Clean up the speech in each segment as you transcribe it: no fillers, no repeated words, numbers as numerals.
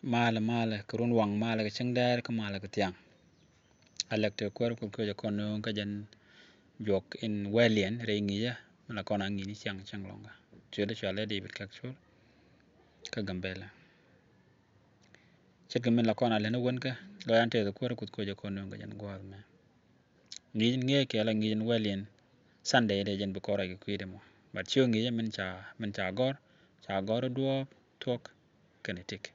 mala kurun wang mala ka changdar ka mala ka tiang alak te kwar ko ko kono ka jan jok in welian re ngiya la kona ngi ni chang longa chule chale de bit kak chul ka gambela chet gamin la kona le no won ka lo ante ko kwar ko kono ka jan gwal me ngi ke la ngi welian sunday de jan bukora ki kwide mo but chu ngi min cha gor duo tok kinetik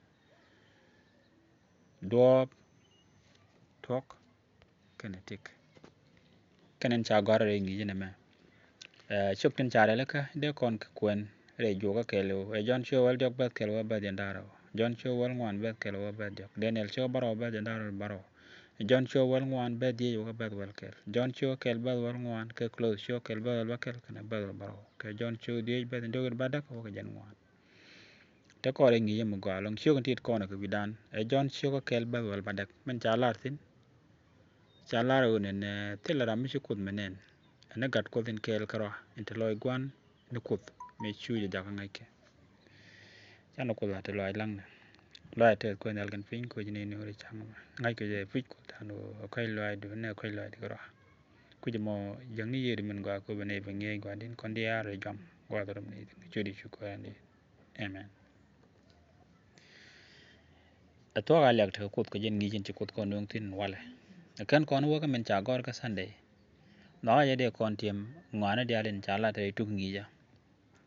duo tok kinetik kenen cha gor re ngi ne me chụp tin cha le ka de kon kwen re ju ka kelo e jon chu wal jok bat kelo ba den daro jon chu wal ngwan bat kelo ba jok daniel chu baro ba den daro baro jon chu wal ngwan ba di yo ka bat wal kel jon chu kel ba wal ngwan ke close chu kel ba wal kel kana ba baro ke jon chu di ba den do ba dak ko jan ngwan te ko re ngi yem go long chu kan tit ko na ko bidan e jon chu ka kel ba wal ba dak men cha lar tin cha lar ne telara mi chu kud menen ana gat ko tin kel karo inte loy gwan ne kut me chu ya ka ngai ke chano ko la te loy lang ne loy te ko nal gan fin ko jini ne ri chang ngai ke je fit ko tano kai loy do ne kai loy karo ku je mo jang ni yeri men ga ko bene be ngai gwa din kon dia re jam gwa do ne chu di chu ko ni amen atwa ga lek te kut ko jen ngi jen ti kut ko nung tin wale kan kon wo ka men cha gor ka sunday nó ya de kon tiem ngwana de alen chala te tuk ngi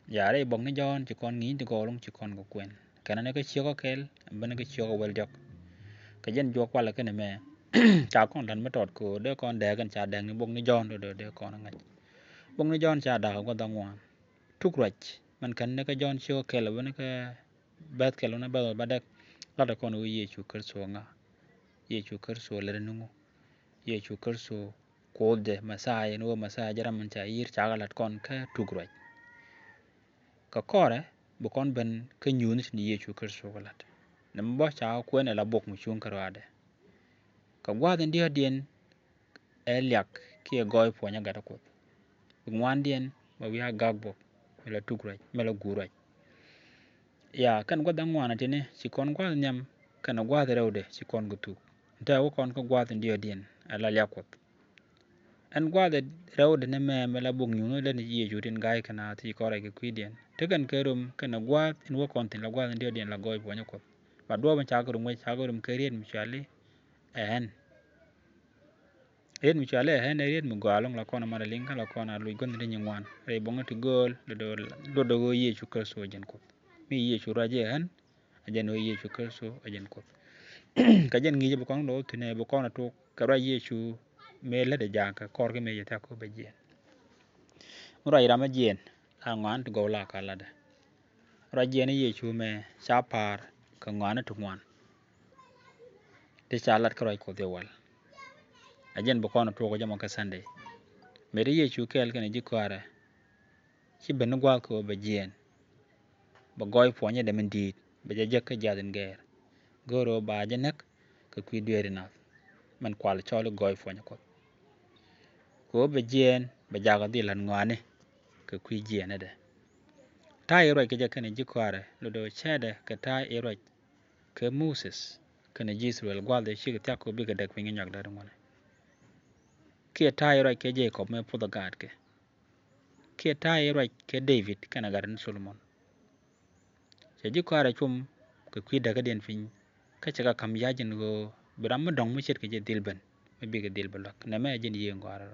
ya re bong ni jon ci kon ngi ti golong ci kon ko kwen kana ne ka chi ko kel ban ka chi ko wel jok ka jen jok wala kene me cha kon dan ma tot ko de kon de gan cha dang ni bong ni jon do de kon ngai bong ni jon cha da ko da ngwan tuk rach man kan ne ka jon chi ko kel ban ka bat kel na ba da la da kon wi ye chu kar so nga ye chu kar so le nu ye chu kar so kode masaya no masaya jaram man cha yir cha galat kon ka tugroj ka kore bu kon ben ka nyun ni ye chu kar so galat nam bo cha ko ne la bok mu chung karade ka gwa den dia dien elyak ki goy po nya gata ko ngwan dien ba wi gag bok la tugroj mela guroj ya kan gwa dan ngwana tene ci kon gwa nyam kan gwa de rewde ci kon gutu nta wo kon ko gwa den dia dien ala yakot an gwada rawda ne me la bug nyunu le ni ye jurin gai kana ti kore ke kwidien tegan kerum kana gwad in wo kontin la gwada ndio dien la goy bo nyako ba do ban chagurum we chagurum kerien mi chali en mi chali en erien mu gwalong la kona mara linga la kona lu gon ni nywan re bonga ti gol do go ye chu kerso jen ko mi ye chu raje en ajen o ye chu kerso ajen ko ka jen ngi bu kon do tine bu kona to ka ra ye chu me la de jaka kor ke me yata ko be jien mura ira ma jien angwan to go la kala de ra jien ye chu me cha par ka ngwan to ngwan te chalat ko ko de wal ajen bu kono to ko jama ka sunday me de ye chu kel ke ne jikwara ci ben gwa ko be jien ba goy fonye de men dit be je ka jaden ger goro ba jenek ka kwi dere na man kwal cholo goy fonye ko be jien be jaga di lan ngwane ka kwi jien de ta yero ke je kane jikware lo do chede ka ta yero ke moses kane jisrael gwalde shi ta ko bi ga dak pingi nyak dar ngwane ke ta yero ke je ko me pu da gad ke ta yero ke david kana garan solomon je jikware chum ka kwi daga den fin ka chaga kam yajin go bram dong mu chet ke je dilben me bi ga dilbalak na me jin ye ngwara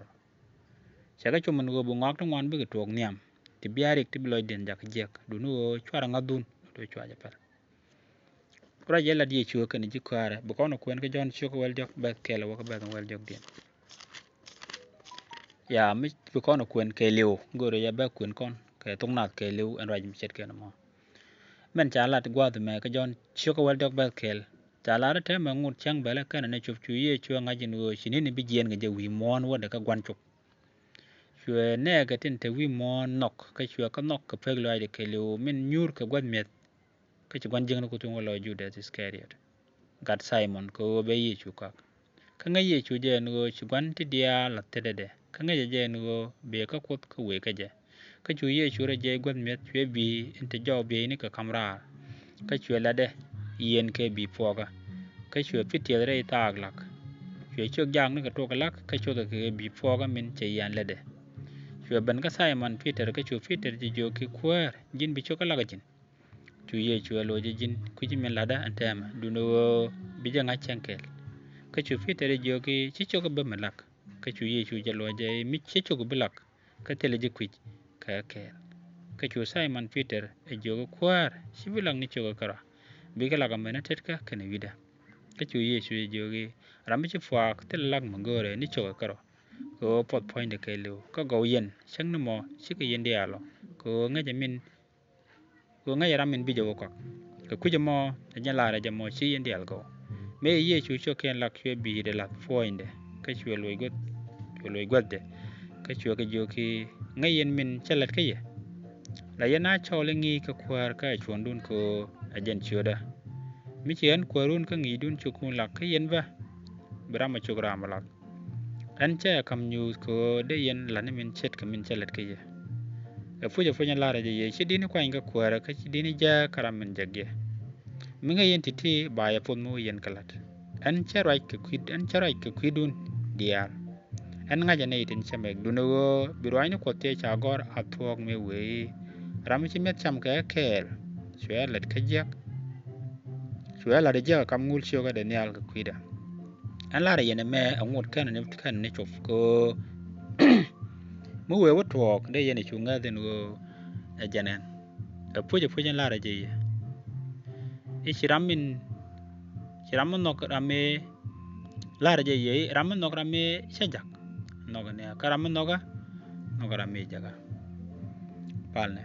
chaga chumun go bu ngak ngwan bi tok niam ti biarik ti bloy den jak jek dunu chwara ngadun do chwaja par kura yela di chuo kan ji kwara bu kono kwen ke jon chuo wel jok ba kele wo ba wel jok den ya mi bu kono kwen ke lew gore ya ba kwen kon ke tungnat ke lew en raj mi chet ke no men chala ti gwa me ke jon chuo wel jok ba kel chala te ma ngut chang bele kan ne chup chu ye chuo ngajin wo shinini bi jien ge wi mon wo de ka gwan chup chue ne ga tin te wi mon nok ka chue ka nok ka peg loy de ke lew men nyur ka gwad met ka ci gwan jeng ko tun wala Judas Iscariot gat Simon ko be yi chu ka nga ye chu je no ci gwan ti dia la tede de ka nga je no be ka kot ka we ka je ka chu ye chu re je gwad met chue bi inte jo be ni ka kamra ka chue la de yen ke bi foga ka chwe pitia re tag lak chwe chok jang ne ka to lak ka chok ke bi foga min che yan lede chwe ban ka Simon Peter ka chwe Peter ji jo ki kwer jin bi chok lak jin chu ye chwe lo jin ku ji min lada antama duno bi janga chenkel ka chwe Peter jo ki chi chok ba malak ka chu ye chu jalo je mi chi chok bilak ka tele ji kwich ka ke ka chu Simon Peter jo kwer shi bilang ni chok kara bi ka laga mena tetka kana wida ka chu ye chu jo ki ram chi fwa ka tele lag mangore ni chok kara ko pot point de ke lo ka go yen sang no mo shi ka yen dia lo ko nga jamin ko nga yaram min bi jo ko ka ku jamo nya la ra jamo shi yen dia go me ye chu cho ken lak chwe bi de lak foinde ka chwe lo got de ka chwe ka jo ki nga yen min chalat ka ye la yana chole ngi ka kwar ka chon dun ko ajen choda mi chen kwarun ka ngi dun chukun lak ka yen ba brama chukra malak an cha kam news ko de yen la ne min chet ka min chalat ka ye fuja la ra je ye chi din kwa inga kwara ka chi din ja karam min jagge mi nga yen titi ba ya pon mo yen kalat an cha right ka kwidun diar an nga jane itin chamek duno birwai ne kote cha gor atwok me we ram chi met cham ka kel chwe lat ka jak chwe la de ja kam ngul chyo ga de nyal ka kwida an la ra yen me angut kan ne chof ko mu we wotwok de yen chu nga den go janen fuja la ra je e shiram nok rame la ra je ye ram nok rame shajak nok ne karam noga rame jaga palne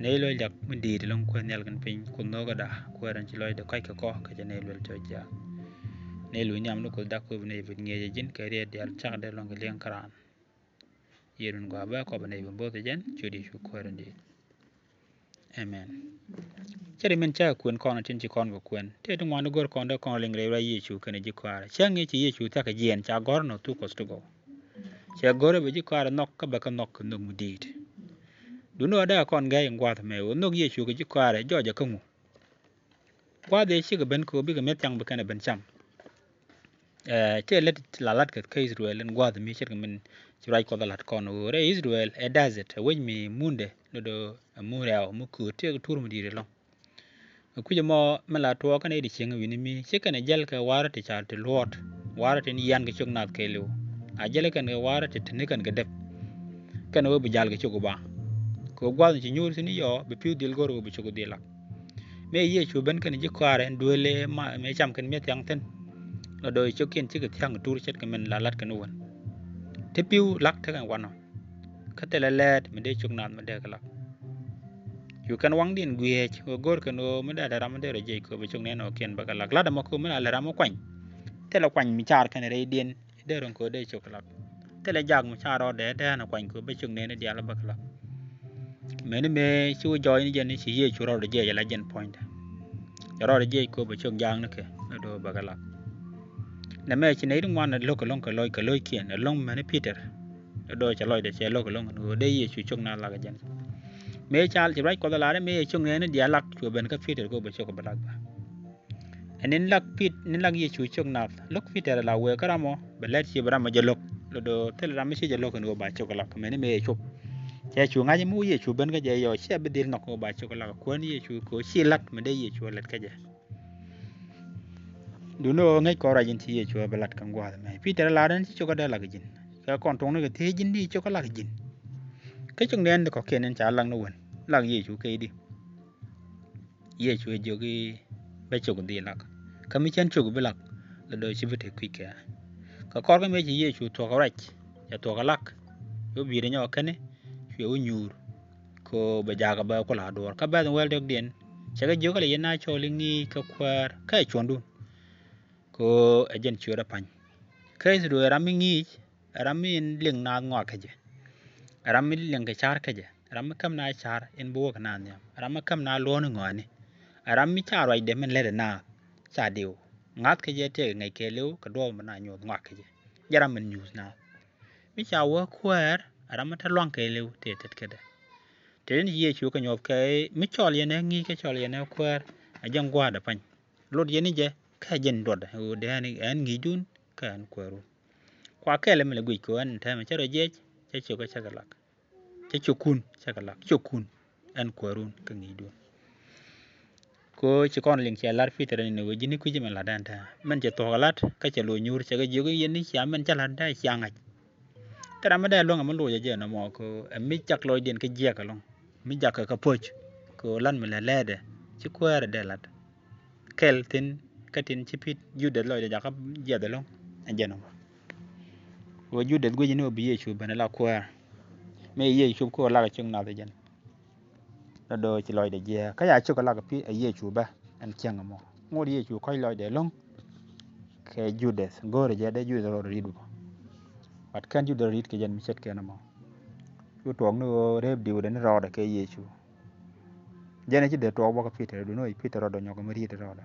ne lo jak mundi de long ko nel gan pin ko noga da ko ran ci loy de kay ko ka ne lo to ja ne lu nyam no ko da ko ne bi ngeje jin ka re de al chak de long len karan yerun go ba ko ne bi bo de jen jodi shu ko ran de amen chere men cha kun kon tin ci kon go kun te to ngwan gor kon da kon ling re ra yi chu kan ji kwara changi ci yi chu ta ka jen cha gor no tu ko sto go cha gor be ji kwara nok ka ba ka nok no mudit duno da kon ga yin gwat me wo nok yi chu ka ji kwara jo ja ka mu kwa de shi ga ben ko bi ga met chang ba kana ben cham te let la lat ka Israel en gwat mi shi ga men ci rai ko da lat kon wo re Israel e desert we mi munde do amura mu ku te tur mu dire lo ku je mo mala to ka ne di chenga wini mi che ka ne jal ka wara te chal te lot wara te ni yan ga chok nat ke lo a jale kan ga wara te ne kan ga dep kan wo bu jal ga chok ba ko gwa ni nyur sini yo be piu dil gor wo bu chok dila me ye chu ben kan ji kware ndole ma me cham kan me tyang ten lo do chokin chi ga tyang tur chet ka men la lat kan won te piu lak te kan wano ka te la let me de chok nat me de ka lak yu kan wang din gwe o gor kan o me da ram de re je ko be chung ne no ken ba lak la da ma ko me la ram kwany te la kwany mi char kan re dien de ron ko de chok lak te la jag mi char o de na kwany ko be chung ne ne dia la ba lak me ne me chu joy ni je ni chi ye chu ro de je la jen point ro de je ko be chung jang ne ke do ba lak na me chi ne dum wan lo ko long ko loy kien long me ne Peter do cha loy de che lo ko long no de ye chu chung na la ga jen me chal ci rai ko la me chung ne dia lak chu ben ka Peter ko be chok balak ba anin lak pit nin lak ye chu chung na lok Peter la we karamo be let ci brama jelok lo do tel ram ci jelok no ba chok lak me ne me chok che chu nga mu ye chu ben ga je yo che be dil no ko ba chok lak ko ni ye chu ko chi lak me de ye chu let ka je du no ngai ko ra jin ci ye chu be lat kan gwa me Peter la den ci chok da lak jin ka kon tong ne ga te jin di chok lak jin cái chung nen ko kenen cha lang no won lang ye chu ke di ye chu jo gi be chu di lak ka mi chen chu bi lak la do chi vite ku ke ka kor ga me ye chu to ka rach ya to ka lak yo bi de nyo kane chu o nyur ko be ja ga ba ko la do ka ba wel dok den cha ga jo ka le na cho lingi ka kwar ka chon du ko ajen chu ra pan kai su do ramingi ramin ling na ngwa ka je ram leng ke char ke je ram kam na char in bo ka na ne ram kam na lo no ngani ram mi char wai de men le na cha dio ngat ke je te ngai ke lu ka do ma na nyu ngwa ke je jaram men news na mi cha wo kwer ram ta long ke lu te tet ke de te ni ye chu ka nyop ke mi chol ye ne ngi ke chol ye ne kwer a jang gwa da pan lột yên je ka jen đột hồ để anh nghĩ đun ka anh quẹo qua cái là mình là quỷ của anh thay mà chắc rồi je chắc chịu cái chắc cái lạc chắc chịu kun chắc cái lạc chịu kun anh quẹo luôn cái nghĩ đun ko chỉ còn liền chia lát phi tới này với cái gì mình là đàn ta mình chỉ to lát cái chỉ lùi nhur chỉ cái gì cái yên đi chả mình chắc làได้chang ấyแต่ไม่ได้ลงมันลอยเยอะนะหมอก็ไม่จักลอยเดียนก็เจียกันลงไม่จักก็พูดก็ลั่นมันละเล่เดชิควาร์เดลัดเคลตินก็ตินชิพิดยูเดลอยเดจักก็เจียเดลงอันเจนองว่ายูเดลกูยินว่าบีเอชูบันละควาไม่เยชูก็ลากชงนาเดจันแล้วโดยชิลอยเดเจียก็อยากชูก็ลากพี่เยชูบ้าอันเชียงหมองอเยชูค่อยลอยเดลงแค่ยูเดสก็เดเจได้ยูเดลรีดูวัดกันยูเดลรีดก็ยันมิเช็ดกันนะหมอยูตัวนู้เรียบดิวเดนรอเดแค่เยชูยันนี่จะเดือดตัวว่ากับพี่เธอดูน้อยพี่เธอรอดอยก็ไม่รีดรอด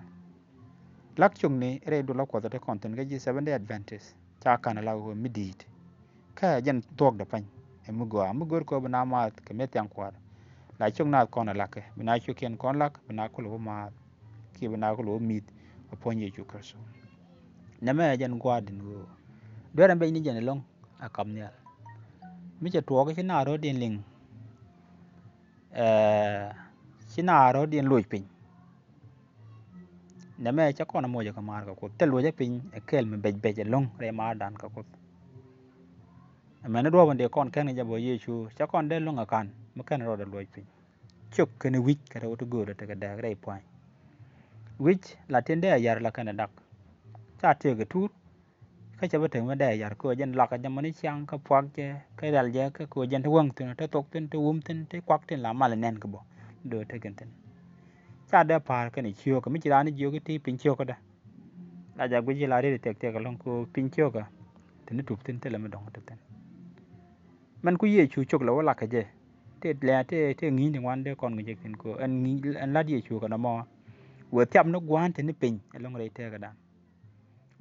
ลักชงนี้เรียดูลักกว่าจะคอนเทนต์ก็ยี่7 day advantageจากการเราหัวไม่ดีแค่ยันตัวเดียวไปมุกก็เป็นน้ำมาก็ไม่ตียงกว่าหลายช่วงน่าก่อนลักเป็นนายชูเขียนก่อนลักเป็นนายก็หลวมาคือเป็นนายก็หลวมีดพอยี่ชูกระสุนนั่นแม่ยันกว่าดินวัวด้วยนั้นไปนี่ยันลงอาคำเนี่ยไม่จะตัวก็ชิ้นหน้ารถเดียนลิงชิ้นหน้ารถเดียนลุยปิงนั่นแม่จะก้อนน้ำมันจะขมาร์กับคนแต่ลุยจะปิงเคลมันเบ็ดจะลงเรมาดันกับคนแม่นั่นด้วยวันเดียวก้อนแค่นี้จะบอกเยชูจะก้อนได้ลงอาการเมื่อแค่นั้นเราได้ลุยปิงชุกขึ้นวิกก็เราต้องกูเราจะกระแดกได้ป่วยวิกหลังเที่ยงได้ยาละกันดักชาเชื่อกับทุกเขาจะไปถึงมาได้ยาก็ยันหลักกันยังมันนี่ช่างก็พวักเจ้ก็ดัลเจ้ก็ยันทวงตัวนั้นตกตัวนั้นวุ้มตัวนั้นควักตัวนั้นละมาเลยแน่นก็บอกเดือดเท่ากันตัวนั้นชาได้พากันนี่เชี่ยวก็ไม่จีรานี่เชี่ยวก็ที่ปิงเชี่ยวก็ได้หลังจากวิจิราได้เตะกันลงก็ปิงเชี่ยวก็ตัวนั้นถูกตัวนั้นละไม่ดองตัวนั้นมันก็ยี่ชูชกแล้วว่าหลักกันเจ้เท่แล้วเท่งี้ถึงวันเดียวก่อนก็จะกินก็อันงี้อันละยี่ชูกันนะมอหัวเทียมนกวานตัวนี้ปิงลงอะไรเท่ากันได้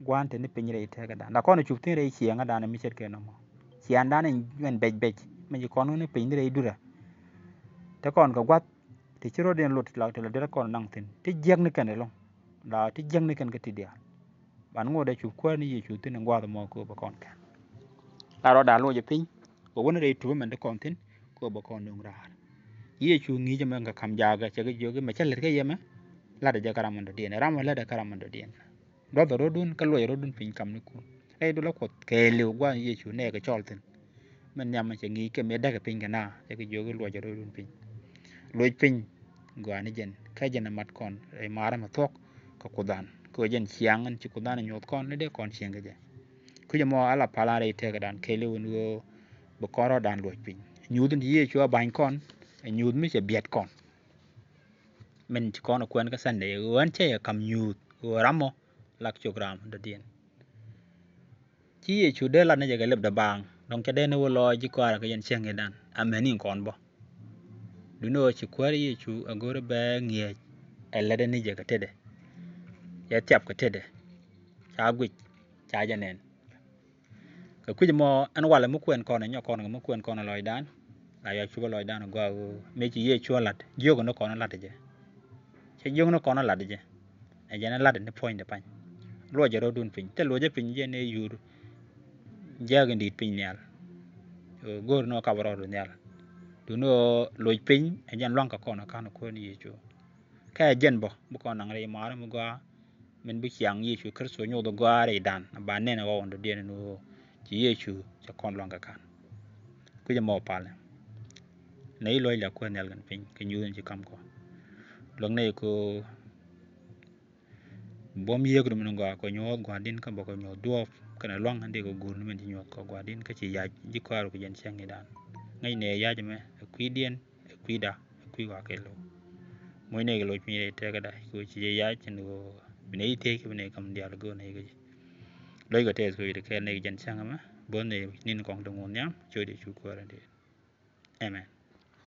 กวนที่นี่เป็นยังไงเท่ากันแล้วก็ในจุดที่เราเสียงกันได้ไม่ใช่แค่นั้นมั้งเสียงด้านนี้มันเบ็ดมันจะก้อนนู้นเป็นยังไงดูละแต่ก่อนก็วัดที่ชิโร่เดินหลุดเราแต่เราได้ก่อนนั่งถึงที่ยังนึกกันเลยลงเราที่ยังนึกกันก็ทีเดียวบ้านงูได้จุดกวนนี่จุดที่นั่งว่าตัวมอกูบก่อนกันเราด่าลูกจะพิงบอกว่าในเรื่องตัวมันได้ก่อนถึงกูบก่อนดงรายี่จุดนี้จะมันก็คำยาก็จะก็เยอะก็ไม่ใช่เลยก็ยังไหมลาดจะการมันเดียนรามันลาดการมันเดียนรถดุนก็ลอยรถดุนพิงคำนึกกูไอ้ดูแล้วกดเกลียวว่าเยชูแน่ก็ชอบถึงมันยามมันจะงี้ก็ไม่ได้กับพิงกันนะจะก็เยอะก็ลอยจะรถดุนพิงลอยพิงกว่านี่เจนแค่เจนมัดก่อนไอ้มาร์มาทอกก็กดดันก็เจนเสียงกันจะกดดันหยดก่อนแล้วเดี๋ยวก่อนเสียงก็จะคือจะมองอะไรพาราได้เท่ากันเคลียวนัวบุกกอร์ดันลอยพิงยูดที่เยชูบางก่อนไอ้ยูดไม่ใช่เบียดก่อนมันจะก่อนเอาควนก็สั่นเดี๋ยวอันเช่คำยูดรำโมลักโจกรามเดียนที่ชูเดลันนี่จะเก็บดับบางลองจะได้นวลอยจีกว่าก็ยันเชียงกันอเมนิงก่อนบ่ดูโน่ชิควารีชูอโกระเบงเงียเอลเลดนี่จะก็เท็ดอย่าจับก็เท็ดชากุยชาจันเนนก็คุยจะมออันว่าเลยมุกควรก่อนเนี่ยก่อนก็มุกควรก่อนลอยด้านหลายชูก็ลอยด้านก็ไม่จีเย่ชัวลัดโยกนก่อนลัดเจใช้โยกนก่อนลัดเจไอ้ยันลัดในพอยต์เดียไปรัวจะรอดุนปิงแต่รัวจะปิงเย็นในยูร์เจ้ากันดีปิงเนี่ยกูรนอกาวรอดุนเนี่ยดูโน่ลอยปิงไอ้ยันล่องกับก่อนกันคนนี้จูแค่เย็นบ่บุกก่อนนั่งเรียมาแล้วมึงก็มันบุกยังยี่ชูคริสโซโยดก็อะไรดันบ้านเนี่ยนะว่าวันเดียนนู้จียี่ชูจะก่อนล่องกับกันกูจะมองไปเลยในลอยเหลือคนเนี่ยกันปิงกันยูนจะคำก่อนหลังนี้กูบ่มีเยอะกว่ามันก็โยกกว่าดินก็บอกโยกดวบกันล่องอันเดียวก็กูนี่มันจะโยกกว่าดินก็จะยาจิกว่าเราก็ยันเชียงในด้านไงเนี่ยยาจะไหมคุยเดียนคุยด่าคุยว่าเกลูมวยเนี่ยก็ลอยมีอะไรเท่ากันได้กูจะยาจะนูเป็นไอ้เท่ก็เป็นไอ้คำเดียวก็เนี่ยก็ลอยก็เท่ก็จะแค่เนี่ยยันเชียงมั้ยบนเนี่ยนี่ของตรงนู้นเนี่ยช่วยได้ช่วยกว่าเดียวเอเมน